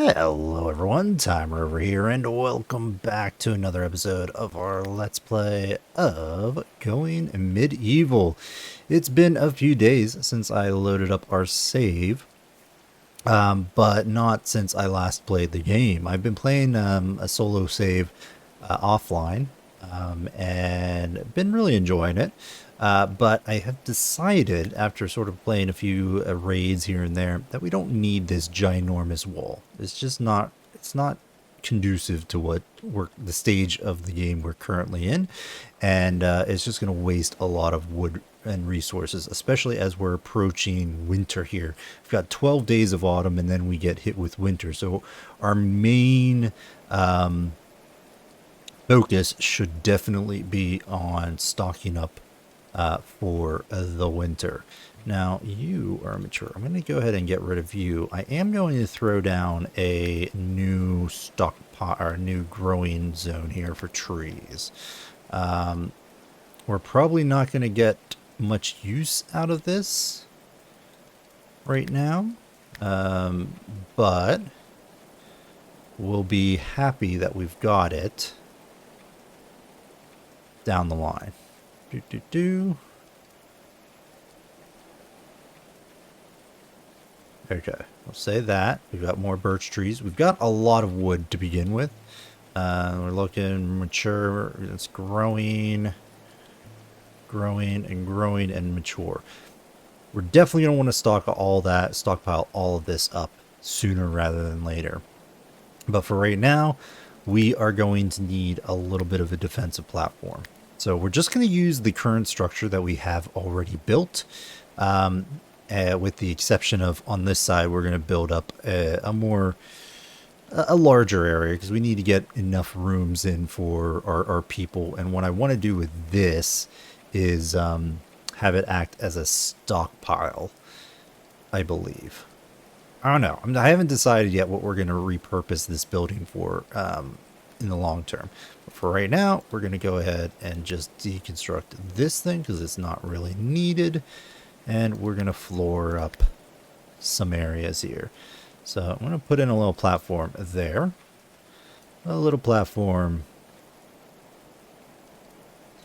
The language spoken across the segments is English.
Hello everyone, Timer over here, and welcome back to another episode of our Let's Play of Going Medieval. It's been a few days since I loaded up our save, but not since I last played the game. I've been playing a solo save offline, and been really enjoying it. But I have decided, after sort of playing a few raids here and there, that we don't need this ginormous wall. It's just not, it's not conducive to what the stage of the game we're currently in. And it's just going to waste a lot of wood and resources, especially as we're approaching winter here. We've got 12 days of autumn and then we get hit with winter. So our main focus should definitely be on stocking up for the winter. Now, you are mature. I'm going to go ahead and get rid of you. I am going to throw down a new stockpile, or a new growing zone here for trees. We're probably not going to get much use out of this right now, but we'll be happy that we've got it down the line. Okay, we'll say that. We've got more birch trees. We've got a lot of wood to begin with. We're looking mature. It's growing, and mature. We're definitely going to want to stockpile all of this up sooner rather than later. But for right now, we are going to need a little bit of a defensive platform. So we're just going to use the current structure that we have already built, with the exception of on this side, we're going to build up a larger area because we need to get enough rooms in for our people. And what I want to do with this is have it act as a stockpile, I believe. I don't know. I haven't decided yet what we're going to repurpose this building for in the long term. But for right now, we're going to go ahead and just deconstruct this thing because it's not really needed. And we're going to floor up some areas here. So I'm going to put in a little platform there. A little platform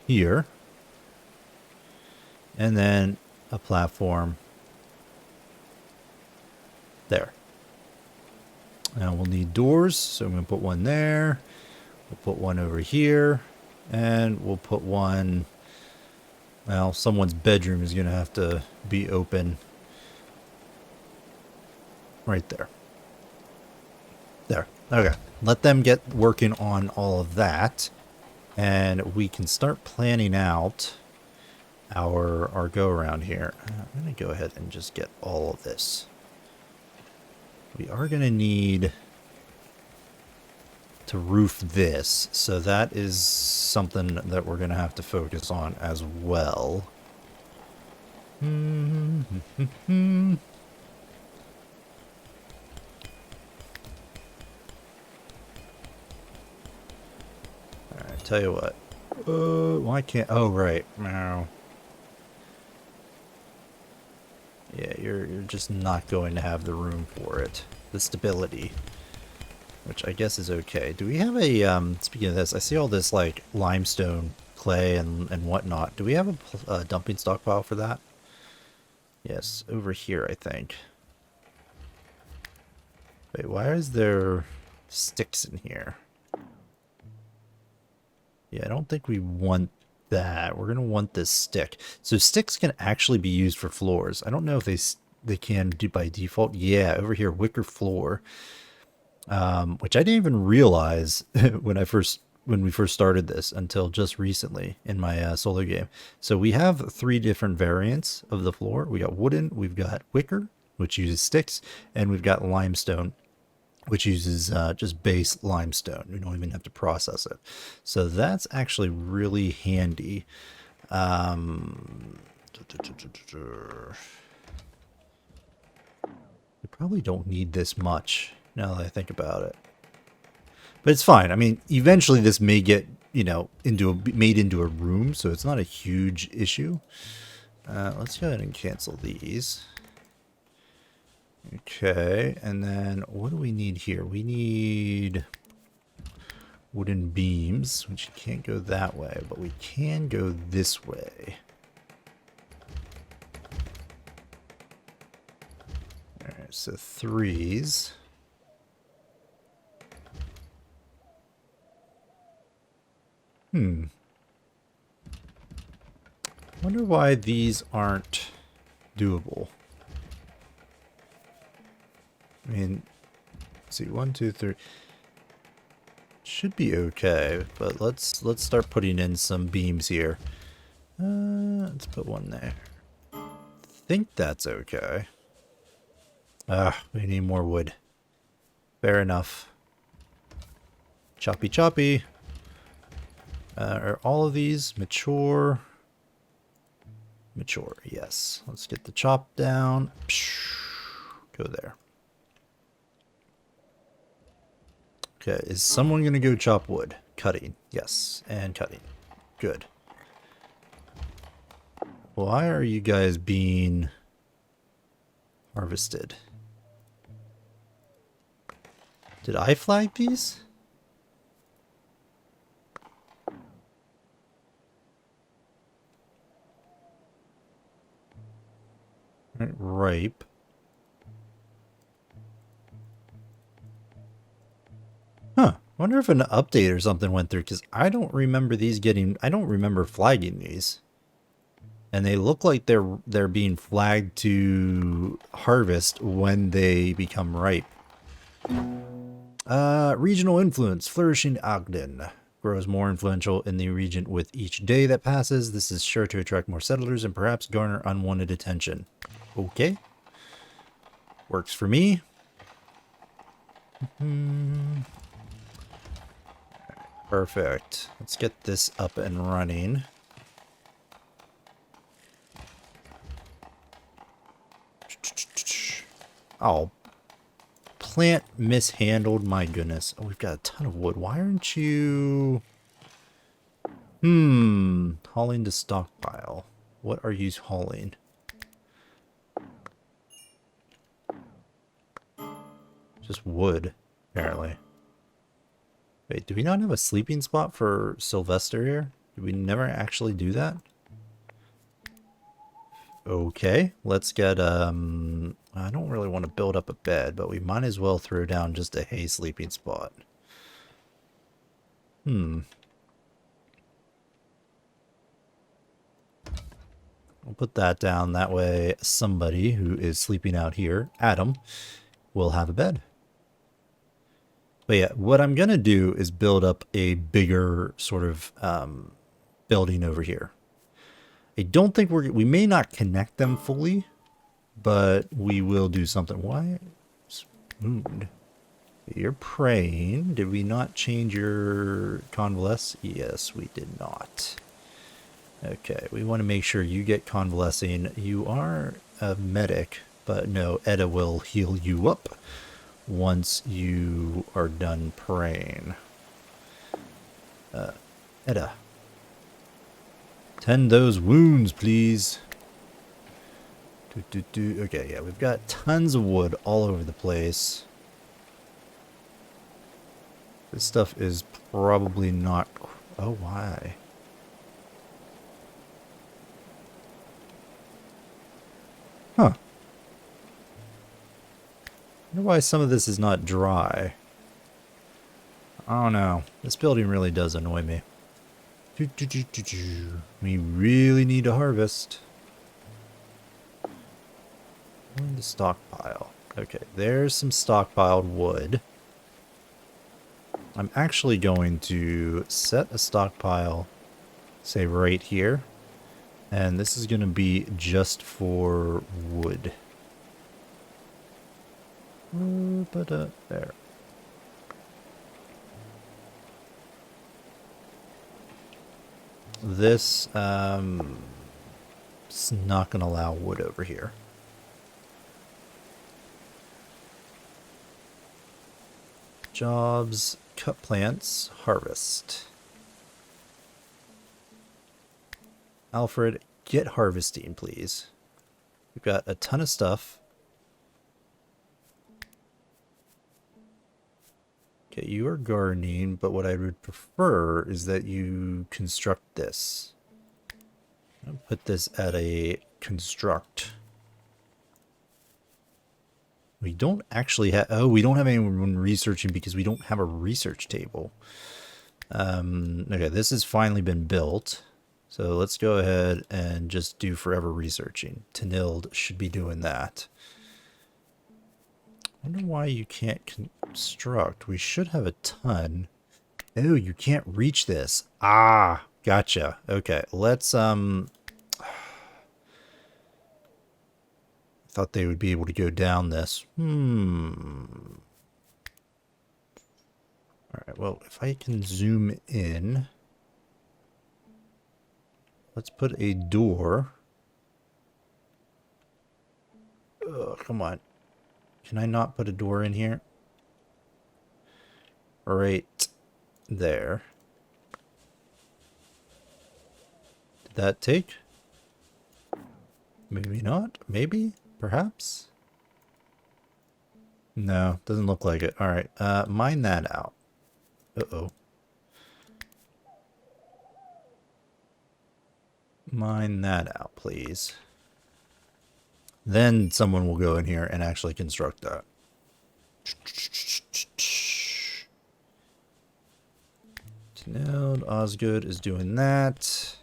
here. And then a platform there. Now we'll need doors, so I'm going to put one there. We'll put one over here, and we'll put one, well, someone's bedroom is going to have to be open right there. There. Okay. Let them get working on all of that, and we can start planning out our go around here. I'm going to go ahead and just get all of this. We are going to need to roof this, so that is something that we're going to have to focus on as well. Alright, tell you what. Why can't... Oh, right. Now. Yeah, you're just not going to have the room for it. The stability. Which I guess is okay. Do we have a, speaking of this, I see all this, like, limestone, clay, and whatnot. Do we have a dumping stockpile for that? Yes, over here, I think. Wait, why is there sticks in here? Yeah, I don't think we want that. We're going to want this stick. So sticks can actually be used for floors. I don't know if they can do by default. Yeah, over here, wicker floor. Which I didn't even realize when we first started this until just recently in my solo game. So we have 3 different variants of the floor. We got wooden, we've got wicker, which uses sticks, and we've got limestone, which uses just base limestone. We don't even have to process it. So that's actually really handy. We probably don't need this much, now that I think about it. But it's fine. I mean, eventually this may get, you know, made into a room, so it's not a huge issue. Let's go ahead and cancel these. Okay, and then what do we need here? We need wooden beams, which can't go that way, but we can go this way. Alright, so 3s. Wonder why these aren't doable. I mean, let's see, 1, 2, 3. Should be okay, but let's start putting in some beams here. Let's put one there. Think that's okay. We need more wood. Fair enough. Choppy choppy. Are all of these mature? Mature, yes. Let's get the chop down. Go there. Okay, is someone going to go chop wood? Cutting, yes, and cutting. Good. Why are you guys being harvested? Did I flag these? Ripe. Huh. Wonder if an update or something went through, because I don't remember these getting... I don't remember flagging these. And they look like they're being flagged to harvest when they become ripe. Regional influence. Flourishing Ogden grows more influential in the region with each day that passes. This is sure to attract more settlers and perhaps garner unwanted attention. Okay. Works for me. Perfect. Let's get this up and running. Oh. Plant mishandled. My goodness. Oh, we've got a ton of wood. Why aren't you... Hauling to stockpile. What are you hauling? Just wood, apparently. Wait, do we not have a sleeping spot for Sylvester here? Did we never actually do that? Okay, let's get, I don't really want to build up a bed, but we might as well throw down just a hay sleeping spot. I'll put that down. That way somebody who is sleeping out here, Adam, will have a bed. But yeah, what I'm going to do is build up a bigger sort of building over here. I don't think we may not connect them fully, but we will do something. Why? Mood. You're praying. Did we not change your convalesce? Yes, we did not. Okay, we want to make sure you get convalescing. You are a medic, but no, Edda will heal you up once you are done praying. Edda. Tend those wounds, please. Okay, yeah, we've got tons of wood all over the place. This stuff is probably not... Oh, why? Huh. I wonder why some of this is not dry. I don't know. This building really does annoy me. We really need to harvest. The stockpile. Okay, there's some stockpiled wood. I'm actually going to set a stockpile, say right here. And this is going to be just for wood. There. This it's not going to allow wood over here. Jobs, cut plants, harvest. Alfred, get harvesting, please. We've got a ton of stuff. Okay, you are gardening, but what I would prefer is that you construct this. I'll put this at a construct. We don't actually have... Oh, we don't have anyone researching because we don't have a research table. Okay, this has finally been built. So let's go ahead and just do forever researching. Tanild should be doing that. I wonder why you can't construct. We should have a ton. Oh, you can't reach this. Ah, gotcha. Okay, let's thought they would be able to go down this. Alright, well, if I can zoom in. Let's put a door. Oh, come on. Can I not put a door in here? Right there. Did that take? Maybe not. Maybe? Perhaps? No, doesn't look like it. Alright, mine that out. Uh-oh. Mine that out, please. Then someone will go in here and actually construct that. Node Osgood is doing that.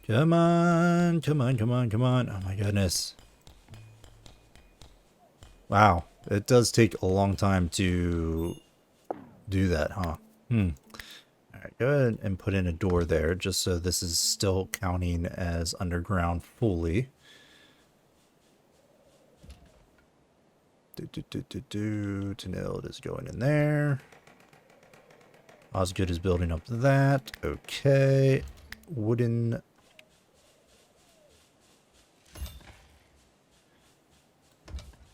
Come on, come on, come on, come on. Oh my goodness. Wow, it does take a long time to do that, huh? Alright, go ahead and put in a door there, just so this is still counting as underground fully. Tanild is going in there. Osgood is building up that. Okay. Wooden.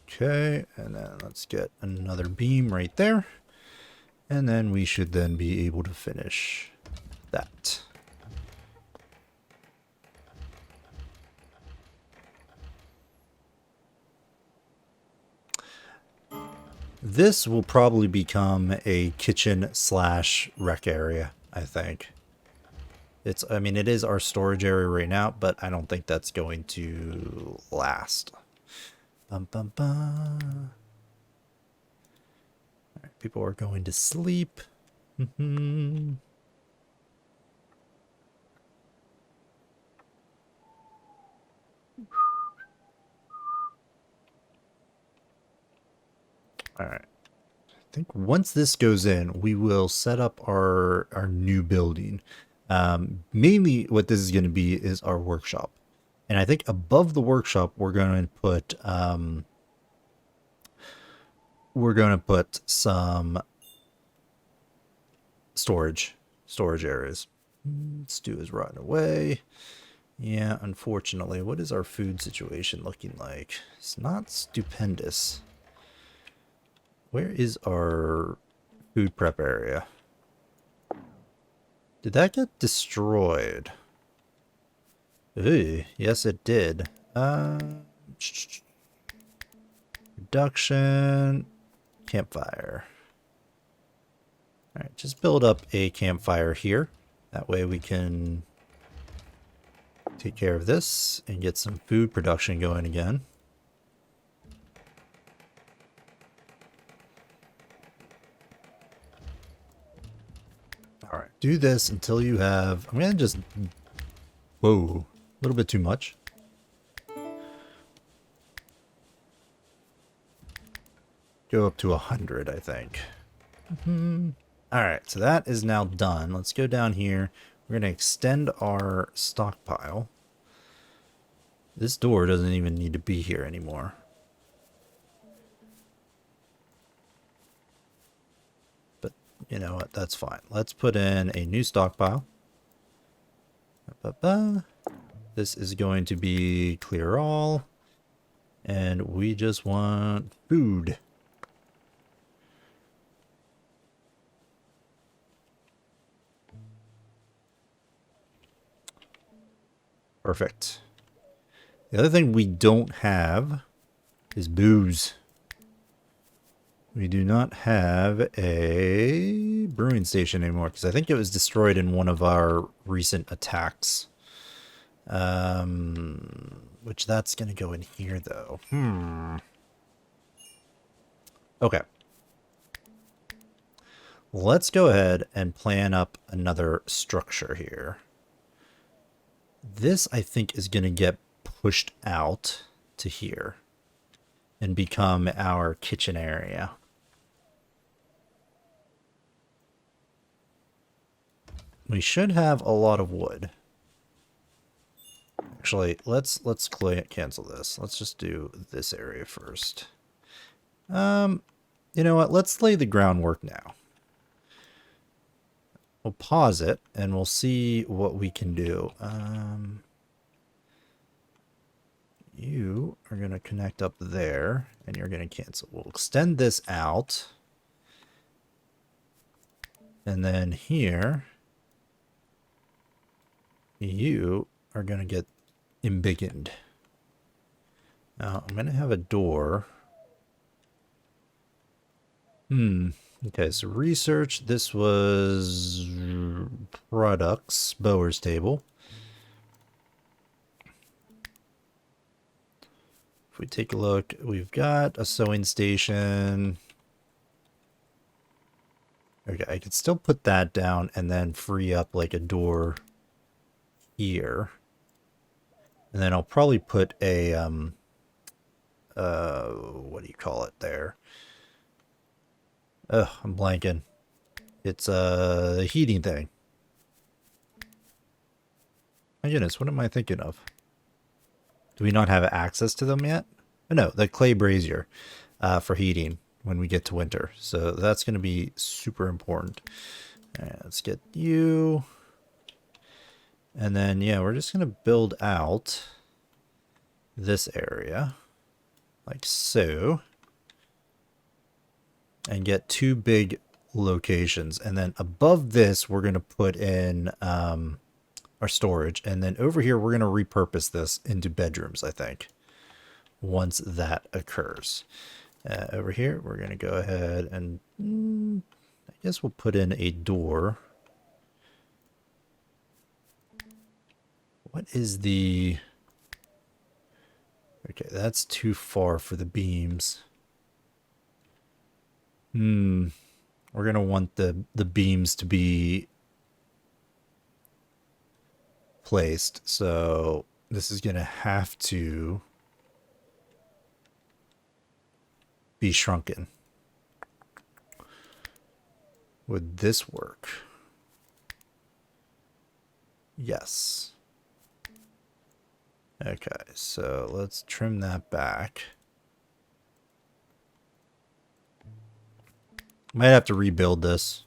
Okay, and then let's get another beam right there. And then we should then be able to finish that. This will probably become a kitchen slash rec area, I think. I mean, it is our storage area right now, but I don't think that's going to last. Bum, bum, bum. All right, people are going to sleep. All right. I think once this goes in, we will set up our new building. Mainly what this is going to be is our workshop. And I think above the workshop, we're going to put some storage areas. Stew is rotting away. Yeah, unfortunately. What is our food situation looking like? It's not stupendous. Where is our food prep area? Did that get destroyed? Ooh, yes it did. Production. Campfire. Alright, just build up a campfire here. That way we can take care of this and get some food production going again. Alright, do this until you have... I'm going to just... Whoa, a little bit too much. Go up to 100, I think. Alright, so that is now done. Let's go down here. We're going to extend our stockpile. This door doesn't even need to be here anymore. But you know what? That's fine. Let's put in a new stockpile. This is going to be clear all. And we just want food. Perfect. The other thing we don't have is booze. We do not have a brewing station anymore because I think it was destroyed in one of our recent attacks. Which that's going to go in here though. Okay. Let's go ahead and plan up another structure here. This, I think, is going to get pushed out to here and become our kitchen area. We should have a lot of wood. Actually, let's cancel this. Let's just do this area first. You know what? Let's lay the groundwork now. We'll pause it and we'll see what we can do. You are going to connect up there and you're going to cancel. We'll extend this out. And then here, you are going to get embiggened. Now, I'm going to have a door. Okay, so research. This was products, Bower's table. If we take a look, we've got a sewing station. Okay, I could still put that down and then free up like a door here. And then I'll probably put a, what do you call it there? Ugh, I'm blanking. It's the heating thing. My goodness, what am I thinking of? Do we not have access to them yet? Oh, no, the clay brazier for heating when we get to winter. So that's going to be super important. All right, let's get you. And then, yeah, we're just going to build out this area like so. And get two big locations. And then above this, we're going to put in our storage. And then over here, we're going to repurpose this into bedrooms, I think, once that occurs. Over here, we're going to go ahead and I guess we'll put in a door. What is the... Okay, that's too far for the beams. We're going to want the beams to be placed. So this is going to have to be shrunken. Would this work? Yes. Okay, so let's trim that back. Might have to rebuild this,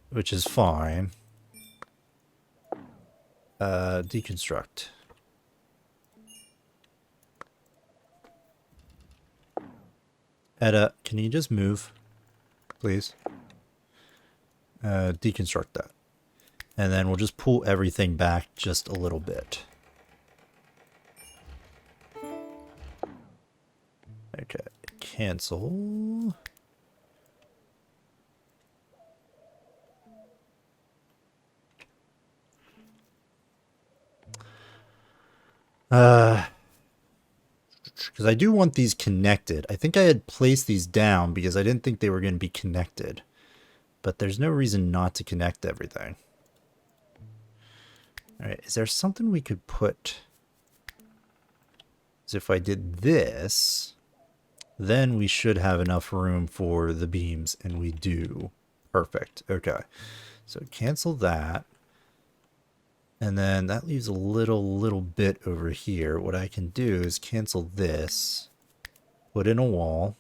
which is fine. Deconstruct. Edda, can you just move, please? Deconstruct that. And then we'll just pull everything back just a little bit. Okay, cancel. Because I do want these connected. I think I had placed these down because I didn't think they were going to be connected. But there's no reason not to connect everything. Alright, is there something we could put? So if I did this, then we should have enough room for the beams, and we do. Perfect. Okay. So cancel that. And then that leaves a little bit over here. What I can do is cancel this, put in a wall,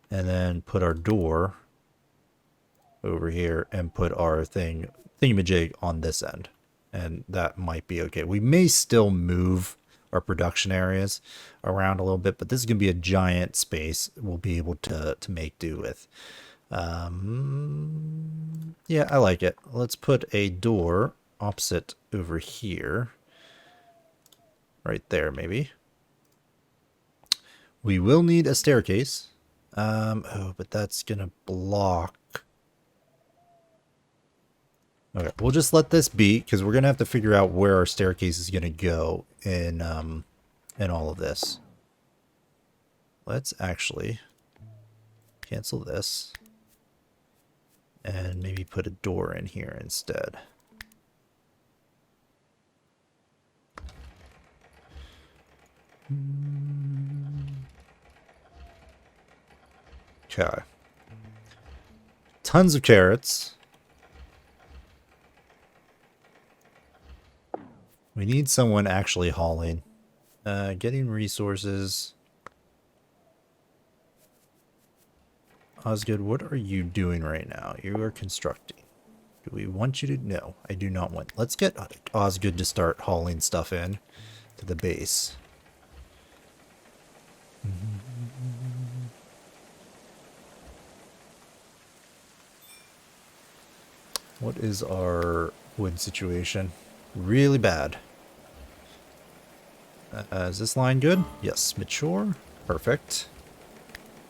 and then put our door over here and put our thingamajig on this end. And that might be okay. We may still move our production areas around a little bit, but this is going to be a giant space we'll be able to make do with. Yeah, I like it. Let's put a door opposite over here. Right there, maybe. We will need a staircase. Oh, but that's gonna block. Okay, we'll just let this be, because we're gonna have to figure out where our staircase is gonna go in all of this. Let's actually cancel this and maybe put a door in here instead. Okay. Tons of carrots. We need someone actually hauling. Getting resources. Osgood, what are you doing right now? You are constructing. Do we want you to? No, I do not want. Let's get Osgood to start hauling stuff in to the base. What is our wood situation? Really bad. Is this line good? Yes, mature. Perfect.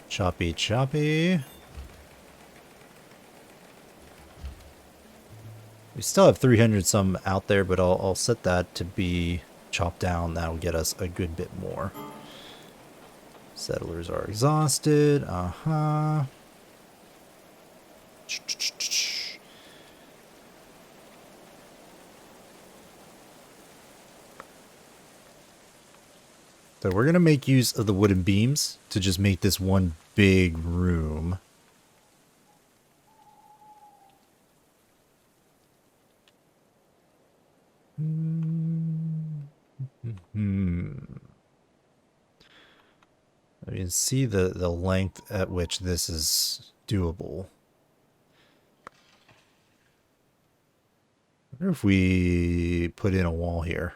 Choppy, choppy. We still have 300 some out there, but I'll set that to be chopped down. That'll get us a good bit more. Settlers are exhausted. Uh-huh. So we're going to make use of the wooden beams to just make this one big room. I mean, see the length at which this is doable. I wonder if we put in a wall here.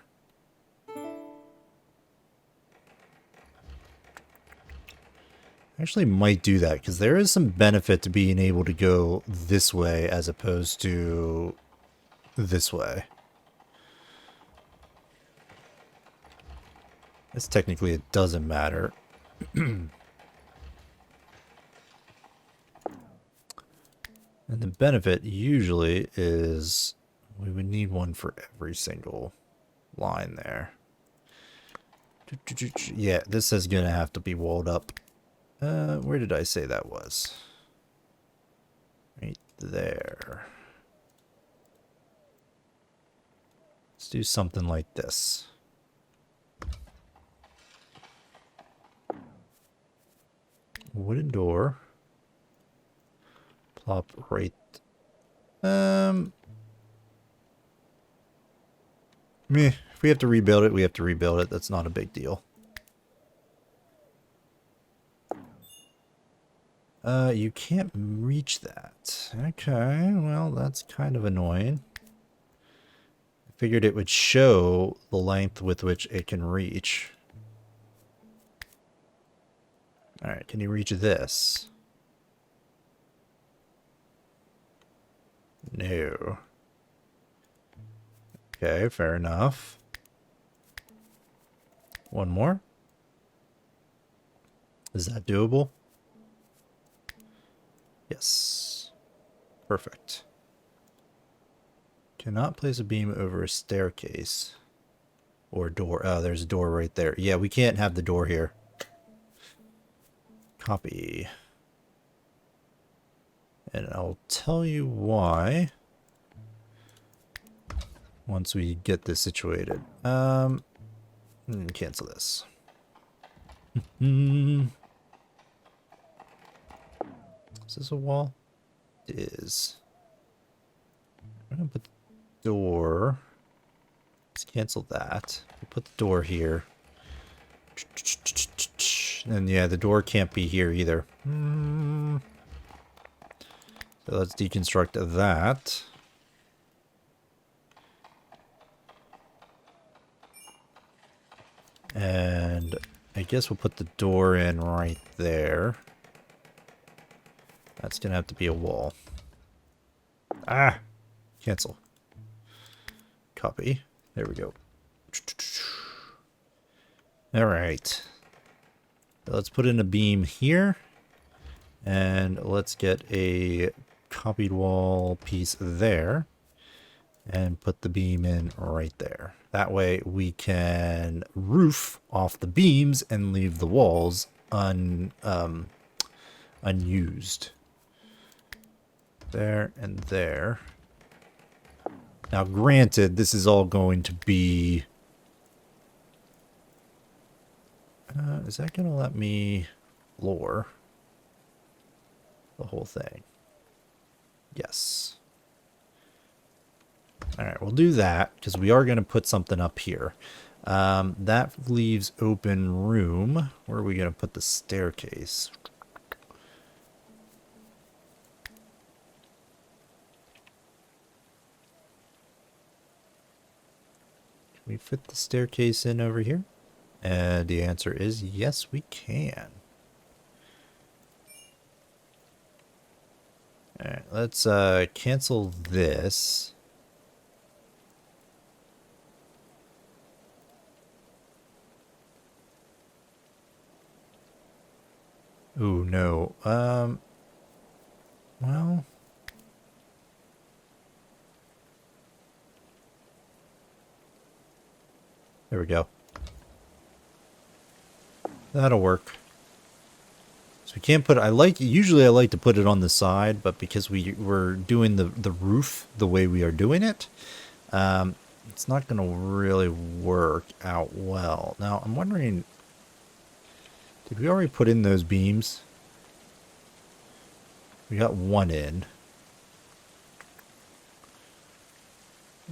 Actually might do that, because there is some benefit to being able to go this way as opposed to this way. This technically it doesn't matter. And the benefit usually is we would need one for every single line there. Yeah, this is going to have to be walled up. Where did I say that was? Right there. Let's do something like this. Wooden door. Plop right. Meh. If we have to rebuild it, we have to rebuild it. That's not a big deal. You can't reach that. Okay, well, that's kind of annoying. I figured it would show the length with which it can reach. Alright, can you reach this? No. Okay, fair enough. One more. Is that doable? Yes. Perfect. Cannot place a beam over a staircase. Or door. Oh, there's a door right there. Yeah, we can't have the door here. Copy. And I'll tell you why once we get this situated. Cancel this. Is this a wall? It is. I'm gonna put the door. Let's cancel that. We'll put the door here. And yeah, the door can't be here either. So let's deconstruct that. And I guess we'll put the door in right there. That's gonna have to be a wall. Ah! Cancel. Copy. There we go. Alright. Let's put in a beam here. And let's get a copied wall piece there. And put the beam in right there. That way we can roof off the beams and leave the walls unused. There and there. Now granted, this is all going to be... is that going to let me floor the whole thing? Yes. Alright, we'll do that, because we are going to put something up here. That leaves open room. Where are we going to put the staircase? Can we fit the staircase in over here? And the answer is yes, we can. Alright, let's cancel this. Ooh, no. Well... There we go. That'll work. So we can't put... Usually I like to put it on the side, but because we're doing the roof the way we are doing it, it's not going to really work out well. Now, I'm wondering... Did we already put in those beams? We got one in.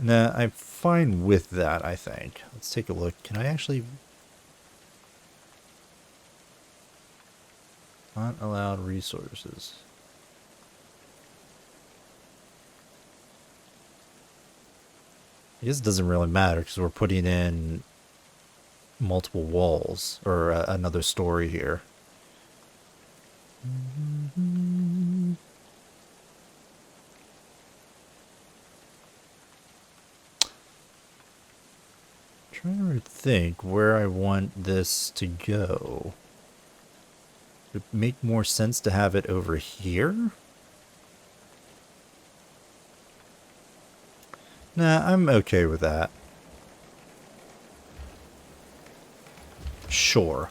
Nah, I'm fine with that, I think. Let's take a look. Can I actually... Not allowed resources. I guess it doesn't really matter because we're putting in multiple walls or another story here. Trying to think where I want this to go. Would it make more sense to have it over here? Nah, I'm okay with that. Sure.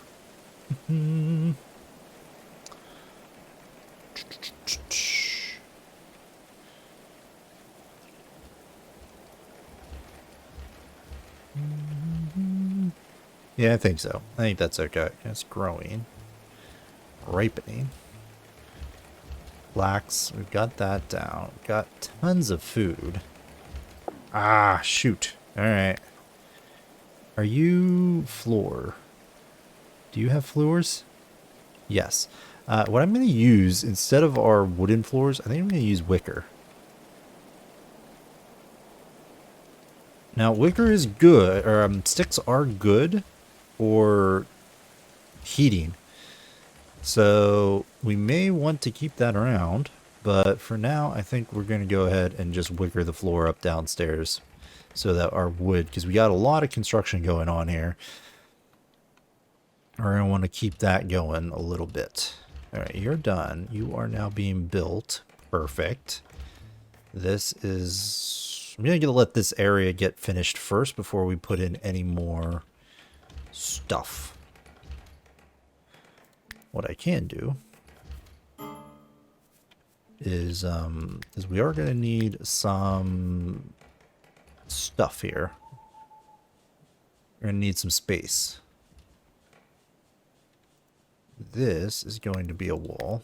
Yeah, I think so. I think that's okay. It's growing. Ripening. Flax, we've got that down. Got tons of food. Ah, shoot. Alright. Are you floor? Do you have floors? Yes. What I'm going to use, instead of our wooden floors, I think I'm going to use wicker. Now, wicker is good, or sticks are good for heating. So, we may want to keep that around, but for now, I think we're going to go ahead and just wicker the floor up downstairs so that our wood, because we got a lot of construction going on here. We're going to want to keep that going a little bit. Alright, you're done. You are now being built. Perfect. This is... I'm going to let this area get finished first before we put in any more stuff. What I can do is we are going to need some stuff here. We're going to need some space. This is going to be a wall.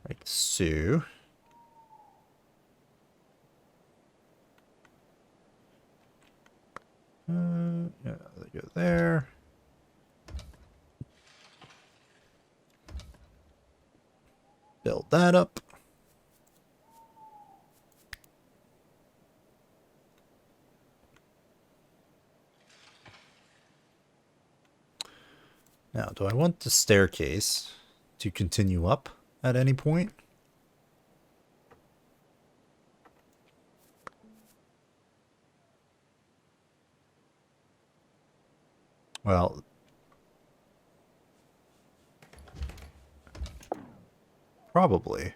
Like so. Yeah, they go there. Build that up. Now, do I want the staircase to continue up at any point? Well, Probably.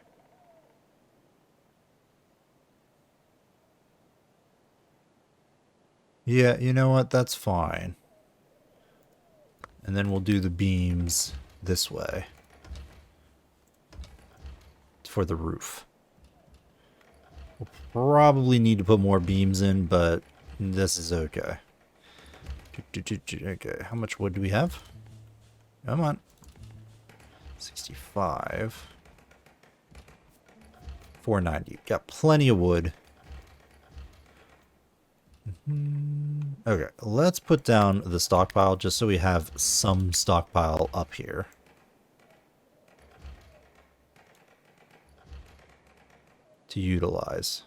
Yeah, you know what? That's fine. And then we'll do the beams this way. For the roof. We'll probably need to put more beams in, but this is okay. Okay, how much wood do we have? Come on. 65. 490. Got plenty of wood. Okay, let's put down the stockpile just so we have some stockpile up here. To utilize.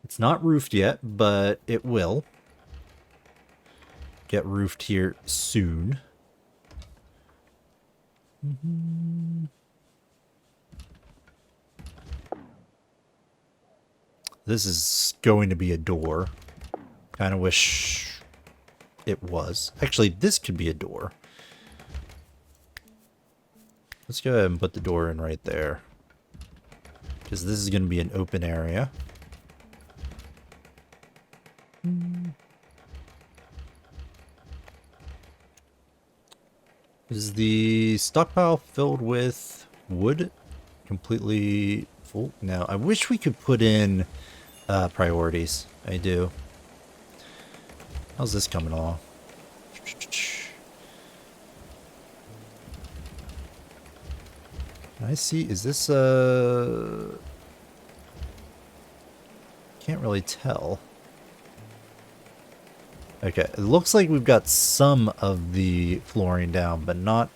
It's not roofed yet, but it will get roofed here soon. This is going to be a door. Kind of wish it was. Actually, this could be a door. Let's go ahead and put the door in right there. Because this is going to be an open area. Is the stockpile filled with wood? Completely full? No, I wish we could put in priorities. I do. How's this coming along? Can I see? Is this can't really tell. Okay, it looks like we've got some of the flooring down, but not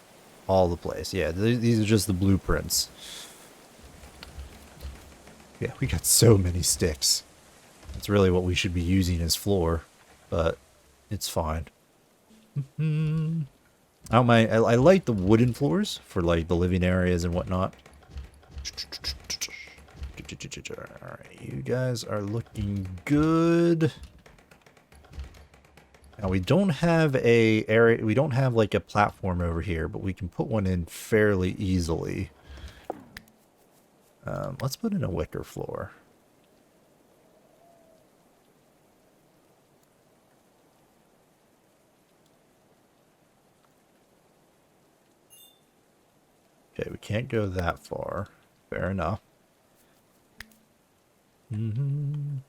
all the place. Yeah, these are just the blueprints. Yeah, we got so many sticks. That's really what we should be using as floor, but it's fine. I don't mind. I like the wooden floors for like the living areas and whatnot. Alright, you guys are looking good. Now we don't have a area, we don't have like a platform over here, but we can put one in fairly easily. Let's put in a wicker floor. Okay, we can't go that far. Fair enough. And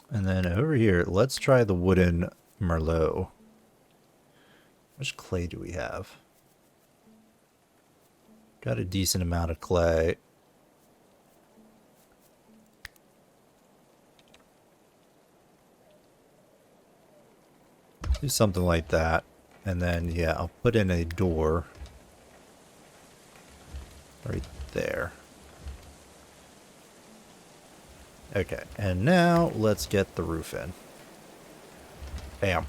then over here, let's try the wooden merlot. How much clay do we have? Got a decent amount of clay. Do something like that. And then, yeah, I'll put in a door. Right there. Okay, and now let's get the roof in. Bam.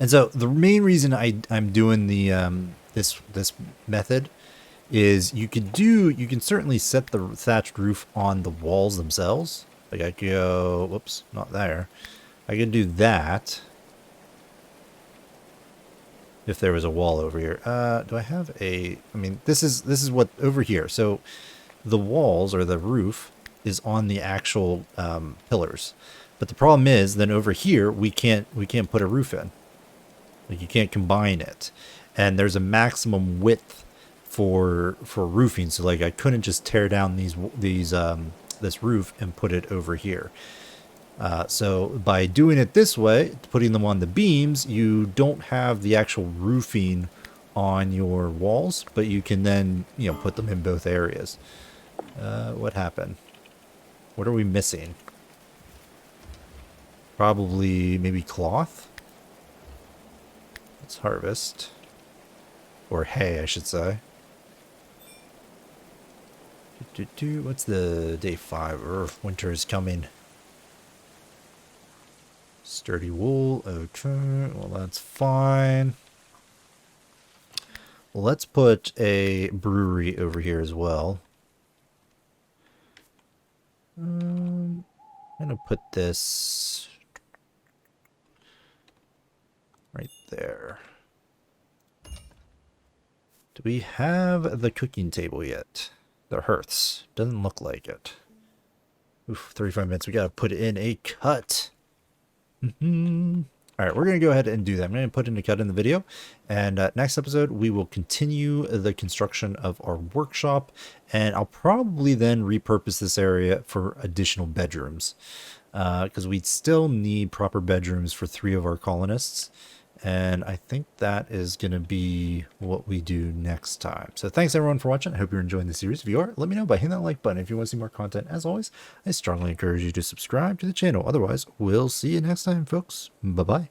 And so the main reason I'm doing the this method is you can certainly set the thatched roof on the walls themselves. Like I could go, whoops, not there. I can do that if there was a wall over here. Do I have a? I mean, this is what over here. So the walls or the roof is on the actual pillars, but the problem is then over here we can't put a roof in. Like you can't combine it, and there's a maximum width for roofing. So like I couldn't just tear down this roof and put it over here. So by doing it this way, putting them on the beams, you don't have the actual roofing on your walls, but you can then put them in both areas. What happened? What are we missing? Probably maybe cloth. Let's harvest. Or hay, I should say. What's the day 5? Winter is coming. Sturdy wool. Okay, well that's fine. Let's put a brewery over here as well. I'm gonna put this there. Do we have the cooking table yet? The hearths. Doesn't look like it. Oof, 35 minutes. We gotta put in a cut. Alright, we're going to go ahead and do that. I'm going to put in a cut in the video. And next episode, we will continue the construction of our workshop. And I'll probably then repurpose this area for additional bedrooms. Because we still need proper bedrooms for 3 of our colonists. And I think that is going to be what we do next time. So thanks everyone for watching. I hope you're enjoying the series. If you are, let me know by hitting that like button. If you want to see more content, as always, I strongly encourage you to subscribe to the channel. Otherwise, we'll see you next time, folks. Bye-bye.